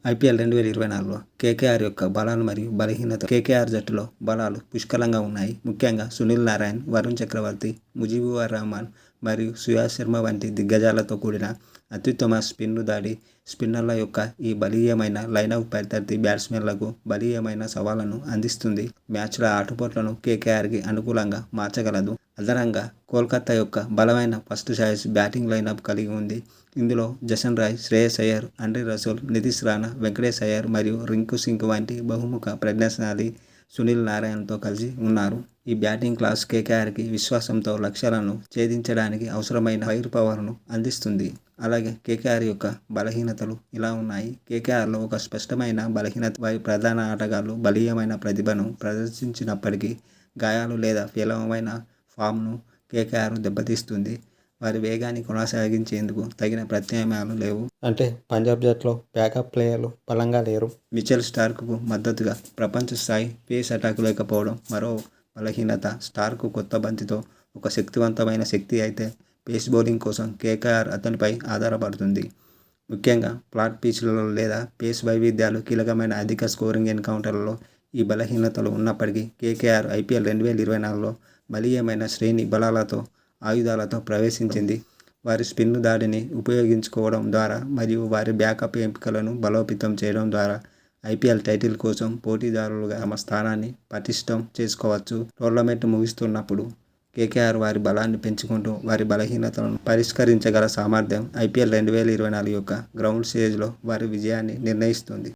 IPL 2024లో KKR యొక్క బలాలు మరియు బలహీనతలు. కేకేఆర్ జట్టులో బలాలు పుష్కలంగా ఉన్నాయి. ముఖ్యంగా సునీల్ నారాయణ్, వరుణ్ చక్రవర్తి, ముజీబుర్ రహమాన్ మరియు సుయాష్ శర్మ వంటి దిగ్గజాలతో కూడిన అత్యుత్తమ స్పిన్ దాడి స్పిన్నర్ల యొక్క ఈ బలీయమైన లైనప్ ప్రత్యర్థి బ్యాట్స్మెన్లకు బలీయమైన సవాళ్లను అందిస్తుంది. మ్యాచ్ల ఆటుపోట్లను కేకేఆర్కి అనుకూలంగా మార్చగలదు. అదనంగా కోల్కతా యొక్క బలమైన ఫస్ట్ చాయిస్ బ్యాటింగ్ లైనప్ కలిగి ఉంది. ఇందులో జసన్ రాయ్, శ్రేయస్ అయ్యర్, ఆండ్రే రసూల్, నితీష్ రాణా, వెంకటేష్ అయ్యర్ మరియు రింకు సింగ్ వంటి బహుముఖ ప్రజ్ఞాశాలి సునీల్ నారాయణ్తో కలిసి ఉన్నారు. ఈ బ్యాటింగ్ క్లాస్ కేకేఆర్కి విశ్వాసంతో లక్ష్యాలను ఛేదించడానికి అవసరమైన ఫైర్ పవర్ను అందిస్తుంది. అలాగే కేకేఆర్ యొక్క బలహీనతలు ఇలా ఉన్నాయి. కేకేఆర్లో ఒక స్పష్టమైన బలహీనత వారి ప్రధాన ఆటగాళ్లు బలీయమైన ప్రతిభను ప్రదర్శించినప్పటికీ గాయాలు లేదా పేలవమైన ఫామ్ను కేకేఆర్ దెబ్బతీస్తుంది. వారి వేగాన్ని కొనసాగించేందుకు తగిన ప్రత్యామ్నాయాలు లేవు. అంటే పంజాబ్ జట్లో బ్యాకప్ ప్లేయర్లు బలంగా లేరు. మిచెల్ స్టార్క్కు మద్దతుగా ప్రపంచ స్థాయి పేస్ అటాక్ లేకపోవడం మరో బలహీనత. స్టార్క్ కొత్త బంతితో ఒక శక్తివంతమైన శక్తి అయితే పేస్ బౌలింగ్ కోసం కేకేఆర్ అతనిపై ఆధారపడుతుంది. ముఖ్యంగా ఫ్లాట్ పిచ్లలో లేదా పేస్ వైవిధ్యాలు కీలకమైన అధిక స్కోరింగ్ ఎన్కౌంటర్లలో ఈ బలహీనతలు ఉన్నప్పటికీ కేకేఆర్ ఐపీఎల్ 2024లో బలీయమైన శ్రేణి బలాలతో ఆయుధాలతో ప్రవేశించింది. వారి స్పిన్ దాడిని ఉపయోగించుకోవడం ద్వారా మరియు వారి బ్యాకప్ ఎంపికలను బలోపేతం చేయడం ద్వారా ఐపీఎల్ టైటిల్ కోసం పోటీదారులుగా తమ స్థానాన్ని పటిష్టం చేసుకోవచ్చు. టోర్నమెంట్ ముగుస్తున్నప్పుడు కేకేఆర్ వారి బలాన్ని పెంచుకుంటూ వారి బలహీనతలను పరిష్కరించగల సామర్థ్యం ఐపీఎల్ 2024 యొక్క గ్రౌండ్ స్టేజ్లో వారి విజయాన్ని నిర్ణయిస్తుంది.